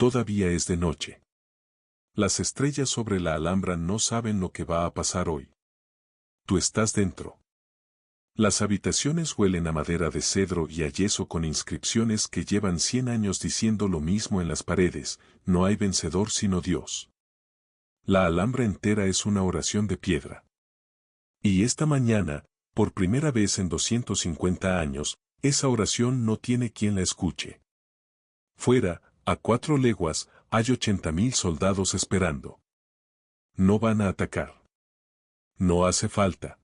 Todavía es de noche. Las estrellas sobre la Alhambra no saben lo que va a pasar hoy. Tú estás dentro. Las habitaciones huelen a madera de cedro y a yeso con inscripciones que llevan 100 años diciendo lo mismo en las paredes: no hay vencedor sino Dios. La Alhambra entera es una oración de piedra. Y esta mañana, por primera vez en 250 años, esa oración no tiene quien la escuche. Fuera, a 4 leguas, hay 80.000 soldados esperando. No van a atacar. No hace falta.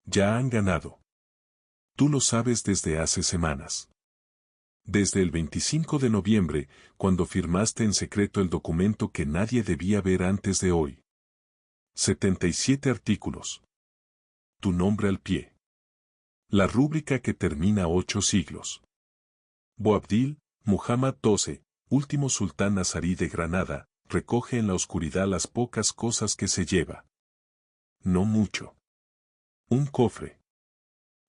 Ya han ganado. Tú lo sabes desde hace semanas. Desde el 25 de noviembre, cuando firmaste en secreto el documento que nadie debía ver antes de hoy. 77 artículos. Tu nombre al pie. La rúbrica que termina 8 siglos. Boabdil, Muhammad XII, último sultán nazarí de Granada, recoge en la oscuridad las pocas cosas que se lleva. No mucho. Un cofre.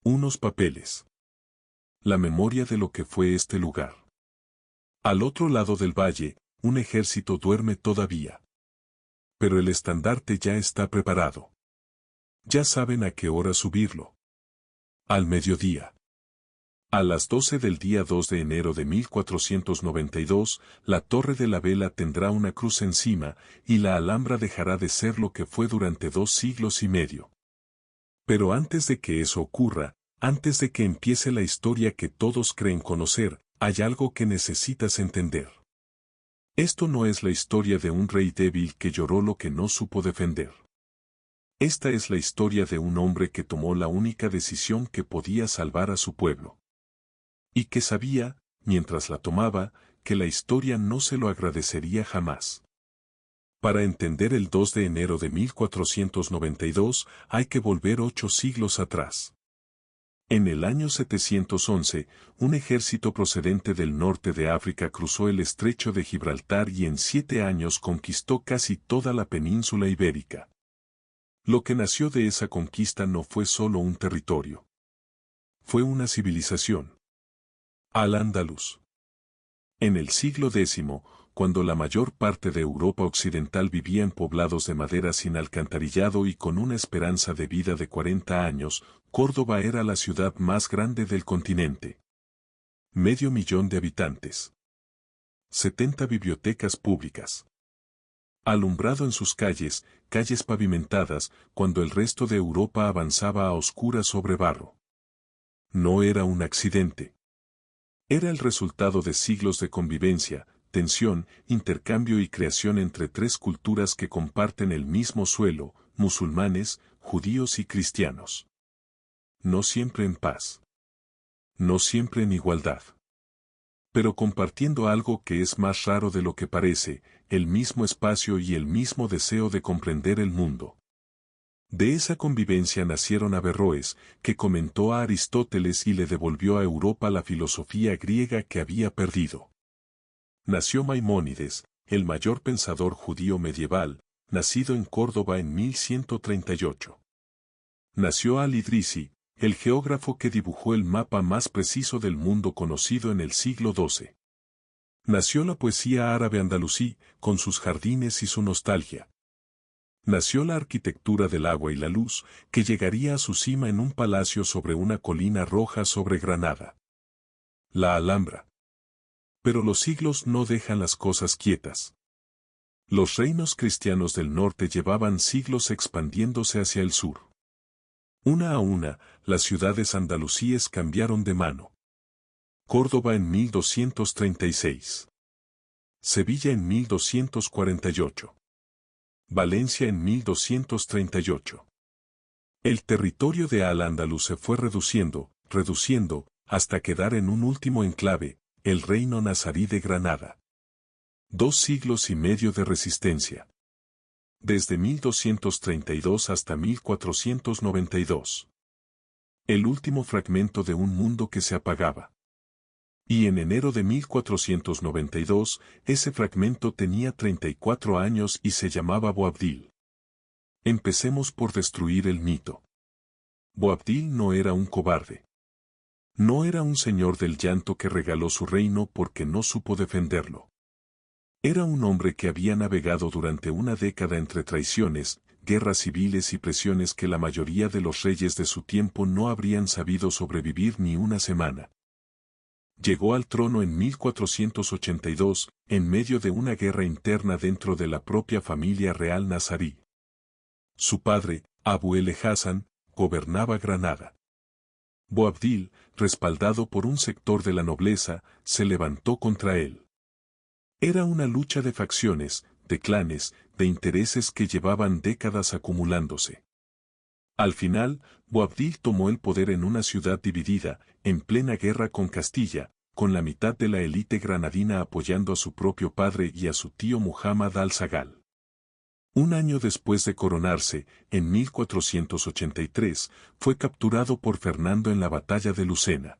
Unos papeles. La memoria de lo que fue este lugar. Al otro lado del valle, un ejército duerme todavía. Pero el estandarte ya está preparado. Ya saben a qué hora subirlo. Al mediodía. A las 12 del día 2 de enero de 1492, la Torre de la Vela tendrá una cruz encima, y la Alhambra dejará de ser lo que fue durante 2 siglos y medio. Pero antes de que eso ocurra, antes de que empiece la historia que todos creen conocer, hay algo que necesitas entender. Esto no es la historia de un rey débil que lloró lo que no supo defender. Esta es la historia de un hombre que tomó la única decisión que podía salvar a su pueblo. Y que sabía, mientras la tomaba, que la historia no se lo agradecería jamás. Para entender el 2 de enero de 1492 hay que volver 8 siglos atrás. En el año 711, un ejército procedente del norte de África cruzó el estrecho de Gibraltar y en 7 años conquistó casi toda la península ibérica. Lo que nació de esa conquista no fue solo un territorio. Fue una civilización. Al-Ándalus. En el siglo X, cuando la mayor parte de Europa occidental vivía en poblados de madera sin alcantarillado y con una esperanza de vida de 40 años, Córdoba era la ciudad más grande del continente. 500.000 de habitantes. 70 bibliotecas públicas. Alumbrado en sus calles, calles pavimentadas, cuando el resto de Europa avanzaba a oscuras sobre barro. No era un accidente. Era el resultado de siglos de convivencia, tensión, intercambio y creación entre 3 culturas que comparten el mismo suelo: musulmanes, judíos y cristianos. No siempre en paz. No siempre en igualdad. Pero compartiendo algo que es más raro de lo que parece: el mismo espacio y el mismo deseo de comprender el mundo. De esa convivencia nacieron Averroes, que comentó a Aristóteles y le devolvió a Europa la filosofía griega que había perdido. Nació Maimónides, el mayor pensador judío medieval, nacido en Córdoba en 1138. Nació Al-Idrisi, el geógrafo que dibujó el mapa más preciso del mundo conocido en el siglo XII. Nació la poesía árabe andalusí, con sus jardines y su nostalgia. Nació la arquitectura del agua y la luz, que llegaría a su cima en un palacio sobre una colina roja sobre Granada. La Alhambra. Pero los siglos no dejan las cosas quietas. Los reinos cristianos del norte llevaban siglos expandiéndose hacia el sur. Una a una, las ciudades andalusíes cambiaron de mano. Córdoba en 1236. Sevilla en 1248. Valencia en 1238. El territorio de Al-Ándalus se fue reduciendo, hasta quedar en un último enclave, el reino nazarí de Granada. 2 siglos y medio de resistencia. Desde 1232 hasta 1492. El último fragmento de un mundo que se apagaba. Y en enero de 1492, ese fragmento tenía 34 años y se llamaba Boabdil. Empecemos por destruir el mito. Boabdil no era un cobarde. No era un señor del llanto que regaló su reino porque no supo defenderlo. Era un hombre que había navegado durante una década entre traiciones, guerras civiles y presiones que la mayoría de los reyes de su tiempo no habrían sabido sobrevivir ni una semana. Llegó al trono en 1482, en medio de una guerra interna dentro de la propia familia real nazarí. Su padre, Abu el-Hasan, gobernaba Granada. Boabdil, respaldado por un sector de la nobleza, se levantó contra él. Era una lucha de facciones, de clanes, de intereses que llevaban décadas acumulándose. Al final, Boabdil tomó el poder en una ciudad dividida, en plena guerra con Castilla, con la mitad de la élite granadina apoyando a su propio padre y a su tío Muhammad al-Sagal. Un año después de coronarse, en 1483, fue capturado por Fernando en la batalla de Lucena.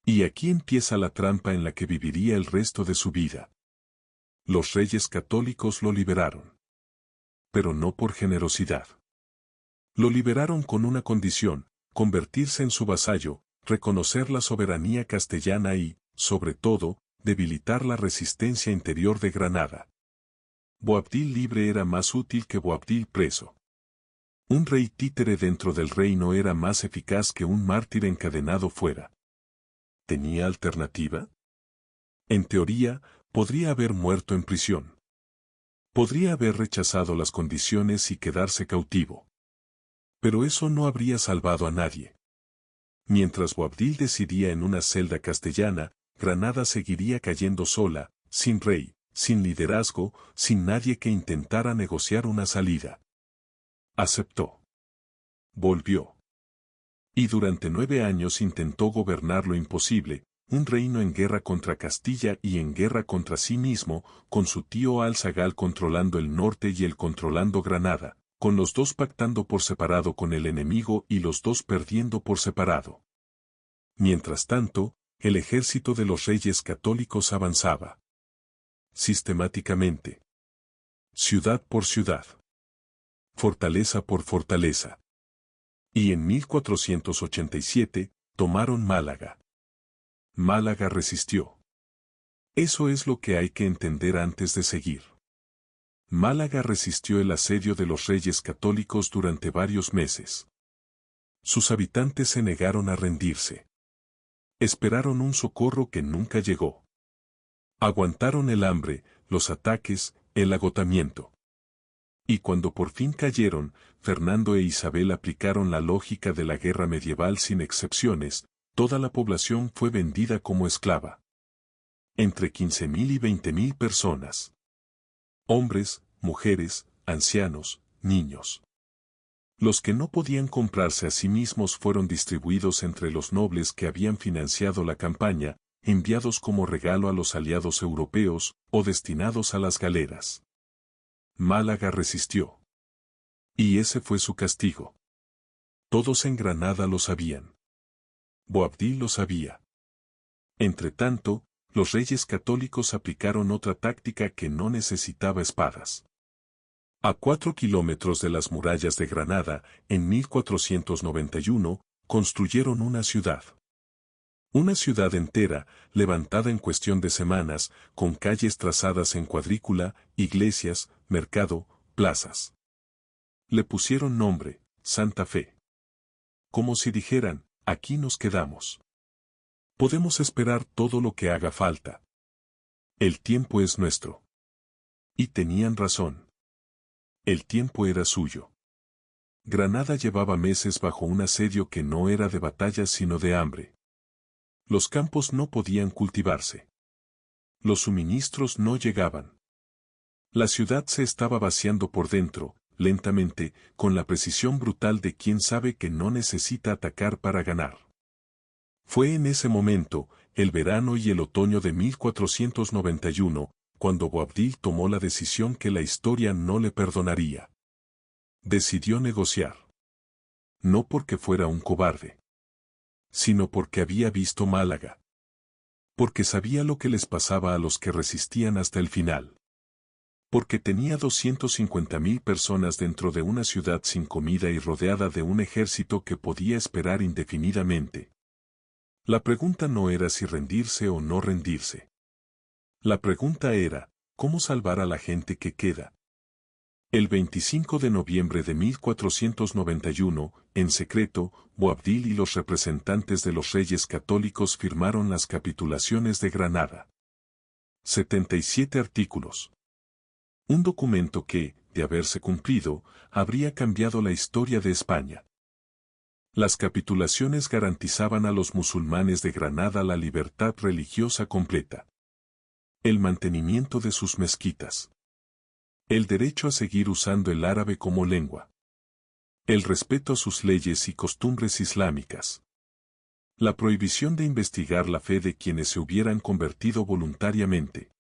Y aquí empieza la trampa en la que viviría el resto de su vida. Los reyes católicos lo liberaron. Pero no por generosidad. Lo liberaron con una condición: convertirse en su vasallo, reconocer la soberanía castellana y, sobre todo, debilitar la resistencia interior de Granada. Boabdil libre era más útil que Boabdil preso. Un rey títere dentro del reino era más eficaz que un mártir encadenado fuera. ¿Tenía alternativa? En teoría, podría haber muerto en prisión. Podría haber rechazado las condiciones y quedarse cautivo. Pero eso no habría salvado a nadie. Mientras Boabdil decidía en una celda castellana, Granada seguiría cayendo sola, sin rey, sin liderazgo, sin nadie que intentara negociar una salida. Aceptó. Volvió. Y durante 9 años intentó gobernar lo imposible, un reino en guerra contra Castilla y en guerra contra sí mismo, con su tío al-Sagal controlando el norte y él controlando Granada, con los dos pactando por separado con el enemigo y los dos perdiendo por separado. Mientras tanto, el ejército de los reyes católicos avanzaba. Sistemáticamente. Ciudad por ciudad. Fortaleza por fortaleza. Y en 1487, tomaron Málaga. Málaga resistió. Eso es lo que hay que entender antes de seguir. Málaga resistió el asedio de los reyes católicos durante varios meses. Sus habitantes se negaron a rendirse. Esperaron un socorro que nunca llegó. Aguantaron el hambre, los ataques, el agotamiento. Y cuando por fin cayeron, Fernando e Isabel aplicaron la lógica de la guerra medieval sin excepciones, toda la población fue vendida como esclava. Entre 15.000 y 20.000 personas. Hombres, mujeres, ancianos, niños. Los que no podían comprarse a sí mismos fueron distribuidos entre los nobles que habían financiado la campaña, enviados como regalo a los aliados europeos, o destinados a las galeras. Málaga resistió. Y ese fue su castigo. Todos en Granada lo sabían. Boabdil lo sabía. Entretanto, los reyes católicos aplicaron otra táctica que no necesitaba espadas. A 4 kilómetros de las murallas de Granada, en 1491, construyeron una ciudad. Una ciudad entera, levantada en cuestión de semanas, con calles trazadas en cuadrícula, iglesias, mercado, plazas. Le pusieron nombre, Santa Fe. Como si dijeran, aquí nos quedamos. Podemos esperar todo lo que haga falta. El tiempo es nuestro. Y tenían razón. El tiempo era suyo. Granada llevaba meses bajo un asedio que no era de batallas sino de hambre. Los campos no podían cultivarse. Los suministros no llegaban. La ciudad se estaba vaciando por dentro, lentamente, con la precisión brutal de quien sabe que no necesita atacar para ganar. Fue en ese momento, el verano y el otoño de 1491, cuando Boabdil tomó la decisión que la historia no le perdonaría. Decidió negociar. No porque fuera un cobarde, sino porque había visto Málaga. Porque sabía lo que les pasaba a los que resistían hasta el final. Porque tenía 250.000 personas dentro de una ciudad sin comida y rodeada de un ejército que podía esperar indefinidamente. La pregunta no era si rendirse o no rendirse. La pregunta era, ¿Cómo salvar a la gente que queda? El 25 de noviembre de 1491, en secreto, Boabdil y los representantes de los reyes católicos firmaron las capitulaciones de Granada. 77 artículos. Un documento que, de haberse cumplido, habría cambiado la historia de España. Las capitulaciones garantizaban a los musulmanes de Granada la libertad religiosa completa, el mantenimiento de sus mezquitas, el derecho a seguir usando el árabe como lengua, el respeto a sus leyes y costumbres islámicas, la prohibición de investigar la fe de quienes se hubieran convertido voluntariamente,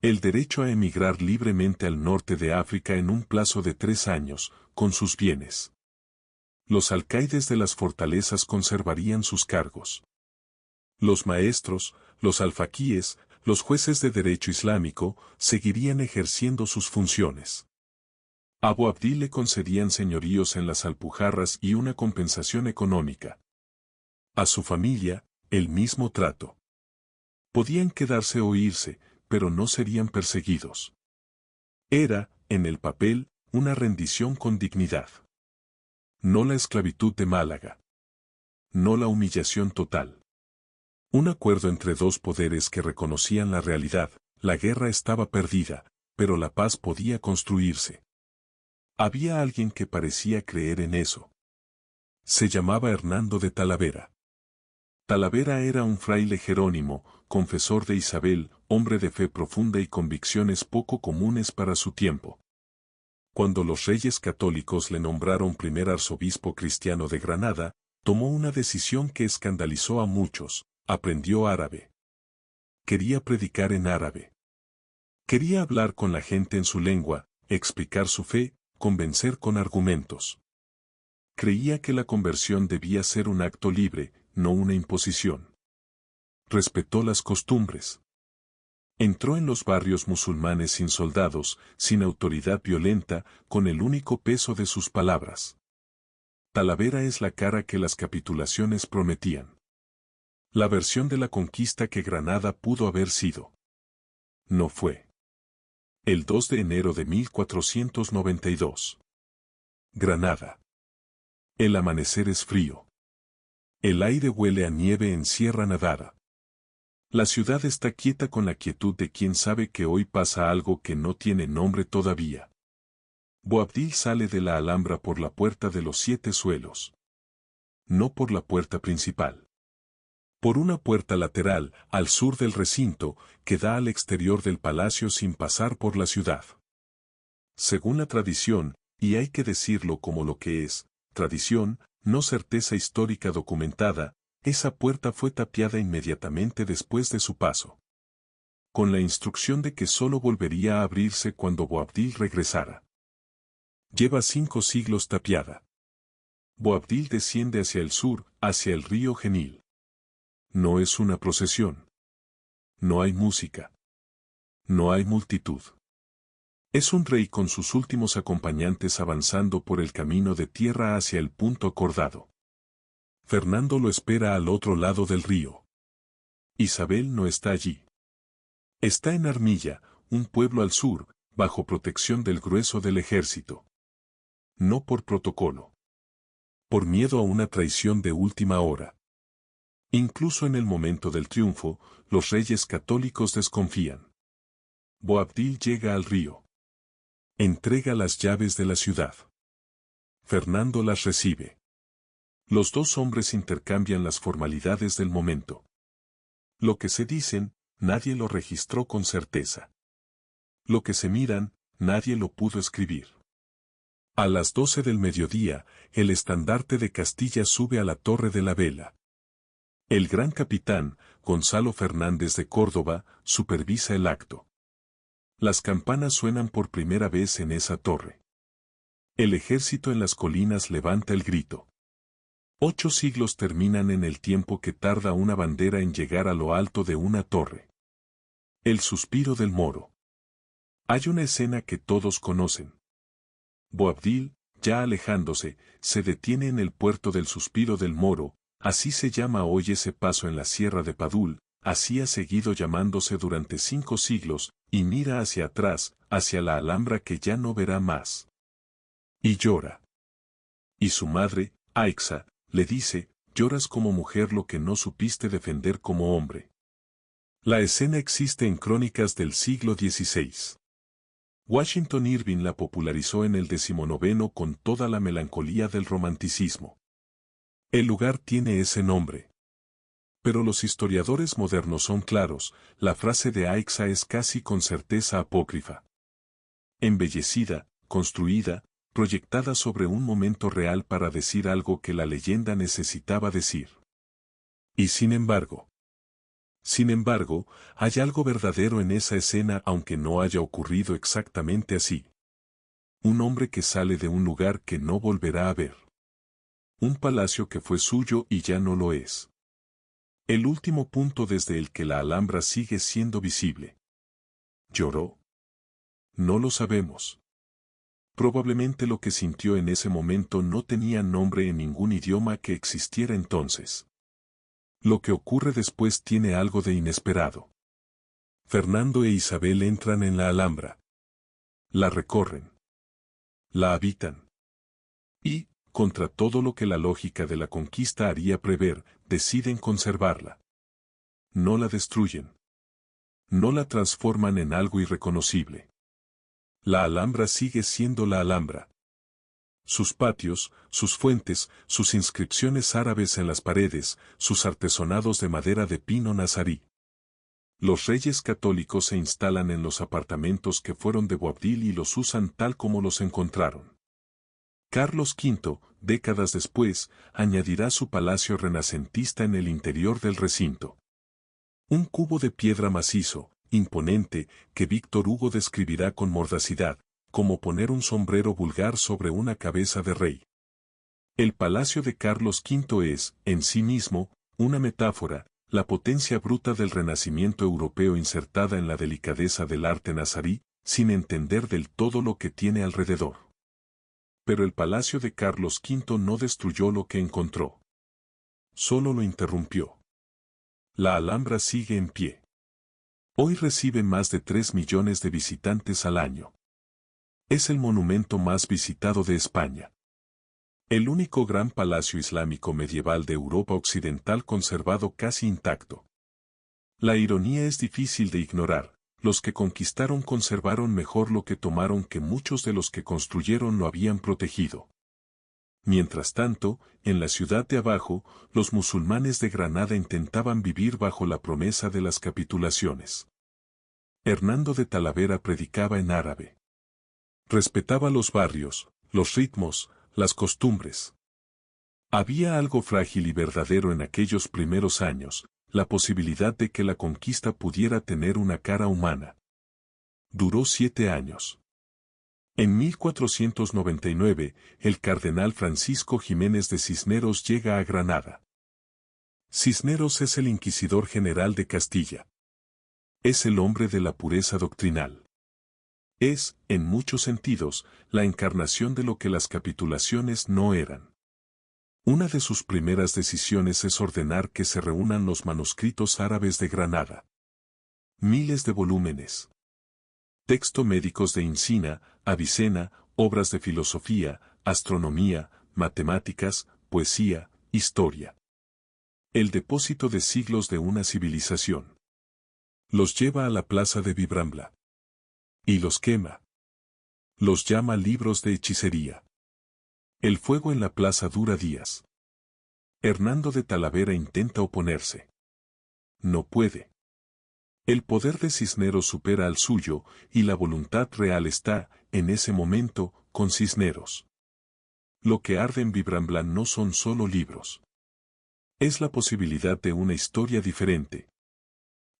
el derecho a emigrar libremente al norte de África en un plazo de 3 años, con sus bienes. Los alcaides de las fortalezas conservarían sus cargos. Los maestros, los alfaquíes, los jueces de derecho islámico, seguirían ejerciendo sus funciones. A Boabdil le concedían señoríos en las Alpujarras y una compensación económica. A su familia, el mismo trato. Podían quedarse o irse, pero no serían perseguidos. Era, en el papel, una rendición con dignidad. No la esclavitud de Málaga. No la humillación total. Un acuerdo entre dos poderes que reconocían la realidad: la guerra estaba perdida, pero la paz podía construirse. Había alguien que parecía creer en eso. Se llamaba Hernando de Talavera. Talavera era un fraile jerónimo, confesor de Isabel, hombre de fe profunda y convicciones poco comunes para su tiempo. Cuando los reyes católicos le nombraron primer arzobispo cristiano de Granada, tomó una decisión que escandalizó a muchos: aprendió árabe. Quería predicar en árabe. Quería hablar con la gente en su lengua, explicar su fe, convencer con argumentos. Creía que la conversión debía ser un acto libre, no una imposición. Respetó las costumbres. Entró en los barrios musulmanes sin soldados, sin autoridad violenta, con el único peso de sus palabras. Talavera es la cara que las capitulaciones prometían. La versión de la conquista que Granada pudo haber sido. No fue. El 2 de enero de 1492. Granada. El amanecer es frío. El aire huele a nieve en Sierra Nevada. La ciudad está quieta con la quietud de quien sabe que hoy pasa algo que no tiene nombre todavía. Boabdil sale de la Alhambra por la puerta de los 7 suelos. No por la puerta principal. Por una puerta lateral, al sur del recinto, que da al exterior del palacio sin pasar por la ciudad. Según la tradición, y hay que decirlo como lo que es, tradición, no certeza histórica documentada, esa puerta fue tapiada inmediatamente después de su paso, con la instrucción de que solo volvería a abrirse cuando Boabdil regresara. Lleva 5 siglos tapiada. Boabdil desciende hacia el sur, hacia el río Genil. No es una procesión. No hay música. No hay multitud. Es un rey con sus últimos acompañantes avanzando por el camino de tierra hacia el punto acordado. Fernando lo espera al otro lado del río. Isabel no está allí. Está en Armilla, un pueblo al sur, bajo protección del grueso del ejército. No por protocolo. Por miedo a una traición de última hora. Incluso en el momento del triunfo, los reyes católicos desconfían. Boabdil llega al río. Entrega las llaves de la ciudad. Fernando las recibe. Los dos hombres intercambian las formalidades del momento. Lo que se dicen, nadie lo registró con certeza. Lo que se miran, nadie lo pudo escribir. A las 12 del mediodía, el estandarte de Castilla sube a la Torre de la Vela. El gran capitán, Gonzalo Fernández de Córdoba, supervisa el acto. Las campanas suenan por primera vez en esa torre. El ejército en las colinas levanta el grito. 8 siglos terminan en el tiempo que tarda una bandera en llegar a lo alto de una torre. El suspiro del Moro. Hay una escena que todos conocen. Boabdil, ya alejándose, se detiene en el puerto del Suspiro del Moro, así se llama hoy ese paso en la Sierra de Padul, así ha seguido llamándose durante 5 siglos, Y mira hacia atrás, hacia la Alhambra que ya no verá más. Y llora. Y su madre, Aixa, le dice, lloras como mujer lo que no supiste defender como hombre. La escena existe en crónicas del siglo XVI. Washington Irving la popularizó en el 19 con toda la melancolía del romanticismo. El lugar tiene ese nombre. Pero los historiadores modernos son claros, la frase de Aixa es casi con certeza apócrifa. Embellecida, construida, proyectada sobre un momento real para decir algo que la leyenda necesitaba decir. Y sin embargo, hay algo verdadero en esa escena aunque no haya ocurrido exactamente así. Un hombre que sale de un lugar que no volverá a ver. Un palacio que fue suyo y ya no lo es. El último punto desde el que la Alhambra sigue siendo visible. ¿Lloró? No lo sabemos. Probablemente lo que sintió en ese momento no tenía nombre en ningún idioma que existiera entonces. Lo que ocurre después tiene algo de inesperado. Fernando e Isabel entran en la Alhambra. La recorren. La habitan. Y, contra todo lo que la lógica de la conquista haría prever, deciden conservarla. No la destruyen. No la transforman en algo irreconocible. La Alhambra sigue siendo la Alhambra. Sus patios, sus fuentes, sus inscripciones árabes en las paredes, sus artesonados de madera de pino nazarí. Los reyes católicos se instalan en los apartamentos que fueron de Boabdil y los usan tal como los encontraron. Carlos V, décadas después, añadirá su palacio renacentista en el interior del recinto. Un cubo de piedra macizo, imponente, que Víctor Hugo describirá con mordacidad, como poner un sombrero vulgar sobre una cabeza de rey. El palacio de Carlos V es, en sí mismo, una metáfora, la potencia bruta del renacimiento europeo insertada en la delicadeza del arte nazarí, sin entender del todo lo que tiene alrededor. Pero el palacio de Carlos V no destruyó lo que encontró. Solo lo interrumpió. La Alhambra sigue en pie. Hoy recibe más de 3 millones de visitantes al año. Es el monumento más visitado de España. El único gran palacio islámico medieval de Europa Occidental conservado casi intacto. La ironía es difícil de ignorar. Los que conquistaron conservaron mejor lo que tomaron que muchos de los que construyeron lo habían protegido. Mientras tanto, en la ciudad de abajo, los musulmanes de Granada intentaban vivir bajo la promesa de las capitulaciones. Hernando de Talavera predicaba en árabe. Respetaba los barrios, los ritmos, las costumbres. Había algo frágil y verdadero en aquellos primeros años, la posibilidad de que la conquista pudiera tener una cara humana. Duró 7 años. En 1499, el cardenal Francisco Jiménez de Cisneros llega a Granada. Cisneros es el inquisidor general de Castilla. Es el hombre de la pureza doctrinal. Es, en muchos sentidos, la encarnación de lo que las capitulaciones no eran. Una de sus primeras decisiones es ordenar que se reúnan los manuscritos árabes de Granada. Miles de volúmenes. Texto médicos de Encina, Avicena, obras de filosofía, astronomía, matemáticas, poesía, historia. El depósito de siglos de una civilización. Los lleva a la plaza de Vibrambla. Y los quema. Los llama libros de hechicería. El fuego en la plaza dura días. Hernando de Talavera intenta oponerse. No puede. El poder de Cisneros supera al suyo, y la voluntad real está, en ese momento, con Cisneros. Lo que arde en Vibrambla no son solo libros. Es la posibilidad de una historia diferente.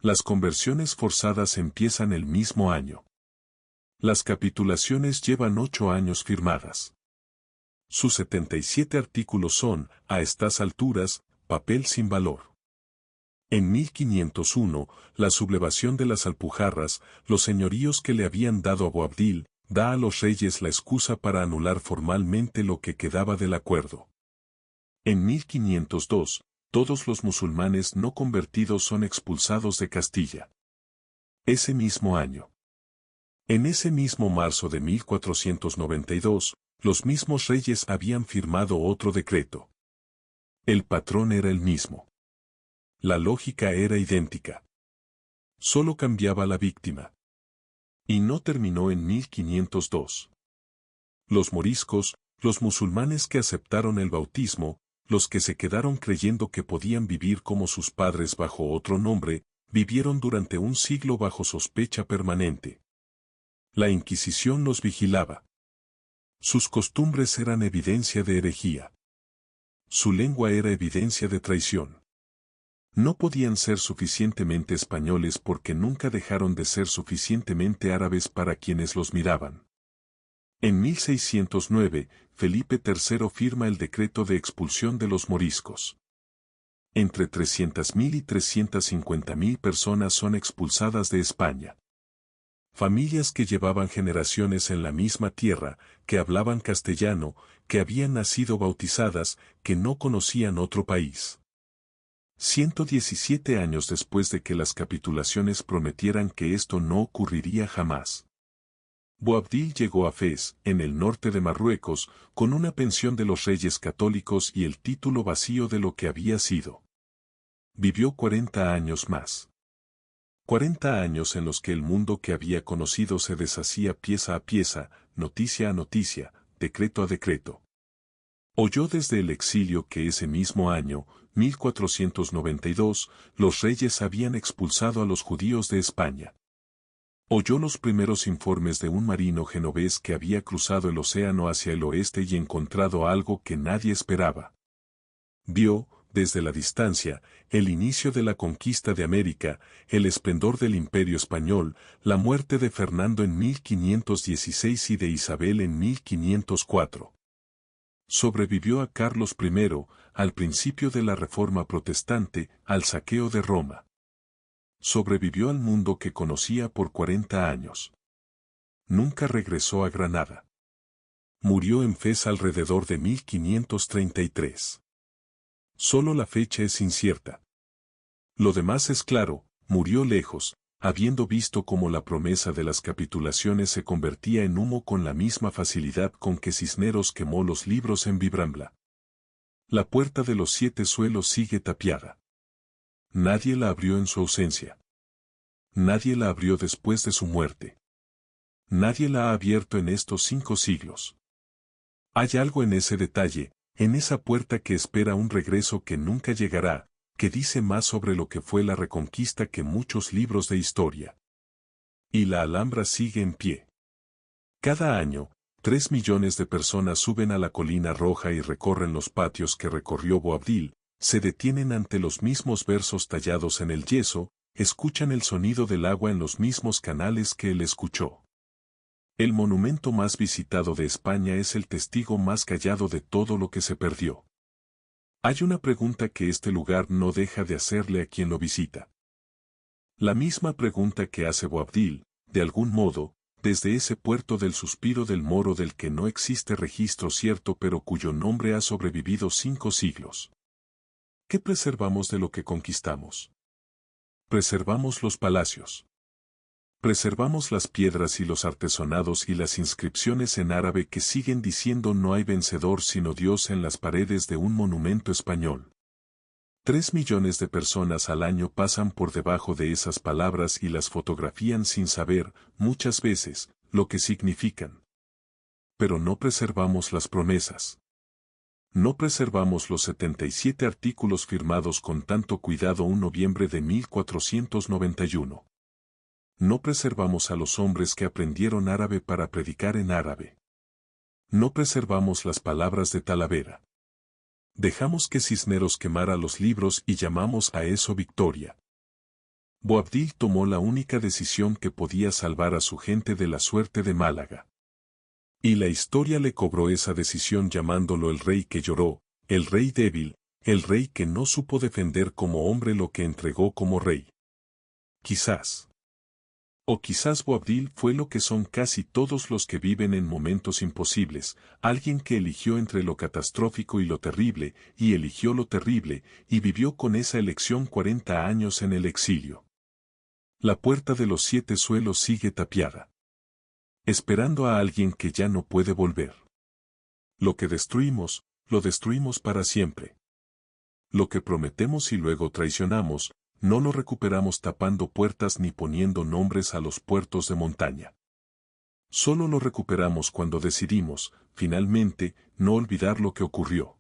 Las conversiones forzadas empiezan el mismo año. Las capitulaciones llevan 8 años firmadas. Sus 77 artículos son, a estas alturas, papel sin valor. En 1501, la sublevación de las Alpujarras, los señoríos que le habían dado a Boabdil, da a los reyes la excusa para anular formalmente lo que quedaba del acuerdo. En 1502, todos los musulmanes no convertidos son expulsados de Castilla. Ese mismo año, En ese mismo marzo de 1492, los mismos reyes habían firmado otro decreto. El patrón era el mismo. La lógica era idéntica. Solo cambiaba la víctima. Y no terminó en 1502. Los moriscos, los musulmanes que aceptaron el bautismo, los que se quedaron creyendo que podían vivir como sus padres bajo otro nombre, vivieron durante un siglo bajo sospecha permanente. La Inquisición los vigilaba. Sus costumbres eran evidencia de herejía. Su lengua era evidencia de traición. No podían ser suficientemente españoles porque nunca dejaron de ser suficientemente árabes para quienes los miraban. En 1609, Felipe III firma el decreto de expulsión de los moriscos. Entre 300.000 y 350.000 personas son expulsadas de España. Familias que llevaban generaciones en la misma tierra, que hablaban castellano, que habían nacido bautizadas, que no conocían otro país. 117 años después de que las capitulaciones prometieran que esto no ocurriría jamás. Boabdil llegó a Fez, en el norte de Marruecos, con una pensión de los reyes católicos y el título vacío de lo que había sido. Vivió 40 años más. 40 años en los que el mundo que había conocido se deshacía pieza a pieza, noticia a noticia, decreto a decreto. Oyó desde el exilio que ese mismo año, 1492, los reyes habían expulsado a los judíos de España. Oyó los primeros informes de un marino genovés que había cruzado el océano hacia el oeste y encontrado algo que nadie esperaba. Vio, desde la distancia, el inicio de la conquista de América, el esplendor del Imperio Español, la muerte de Fernando en 1516 y de Isabel en 1504. Sobrevivió a Carlos I, al principio de la Reforma Protestante, al saqueo de Roma. Sobrevivió al mundo que conocía por 40 años. Nunca regresó a Granada. Murió en Fez alrededor de 1533. Solo la fecha es incierta. Lo demás es claro, murió lejos, habiendo visto cómo la promesa de las capitulaciones se convertía en humo con la misma facilidad con que Cisneros quemó los libros en Vibrambla. La puerta de los 7 suelos sigue tapiada. Nadie la abrió en su ausencia. Nadie la abrió después de su muerte. Nadie la ha abierto en estos 5 siglos. Hay algo en ese detalle, en esa puerta que espera un regreso que nunca llegará, que dice más sobre lo que fue la Reconquista que muchos libros de historia. Y la Alhambra sigue en pie. Cada año, 3 millones de personas suben a la Colina Roja y recorren los patios que recorrió Boabdil, se detienen ante los mismos versos tallados en el yeso, escuchan el sonido del agua en los mismos canales que él escuchó. El monumento más visitado de España es el testigo más callado de todo lo que se perdió. Hay una pregunta que este lugar no deja de hacerle a quien lo visita. La misma pregunta que hace Boabdil, de algún modo, desde ese puerto del suspiro del moro del que no existe registro cierto pero cuyo nombre ha sobrevivido 5 siglos. ¿Qué preservamos de lo que conquistamos? Preservamos los palacios. Preservamos las piedras y los artesonados y las inscripciones en árabe que siguen diciendo no hay vencedor sino Dios en las paredes de un monumento español. 3 millones de personas al año pasan por debajo de esas palabras y las fotografían sin saber, muchas veces, lo que significan. Pero no preservamos las promesas. No preservamos los 77 artículos firmados con tanto cuidado un noviembre de 1491. No preservamos a los hombres que aprendieron árabe para predicar en árabe. No preservamos las palabras de Talavera. Dejamos que Cisneros quemara los libros y llamamos a eso victoria. Boabdil tomó la única decisión que podía salvar a su gente de la suerte de Málaga. Y la historia le cobró esa decisión llamándolo el rey que lloró, el rey débil, el rey que no supo defender como hombre lo que entregó como rey. Quizás. O quizás Boabdil fue lo que son casi todos los que viven en momentos imposibles, alguien que eligió entre lo catastrófico y lo terrible, y eligió lo terrible, y vivió con esa elección 40 años en el exilio. La puerta de los 7 suelos sigue tapiada. esperando a alguien que ya no puede volver. Lo que destruimos, lo destruimos para siempre. Lo que prometemos y luego traicionamos, no lo recuperamos tapando puertas ni poniendo nombres a los puertos de montaña. Solo lo recuperamos cuando decidimos, finalmente, no olvidar lo que ocurrió.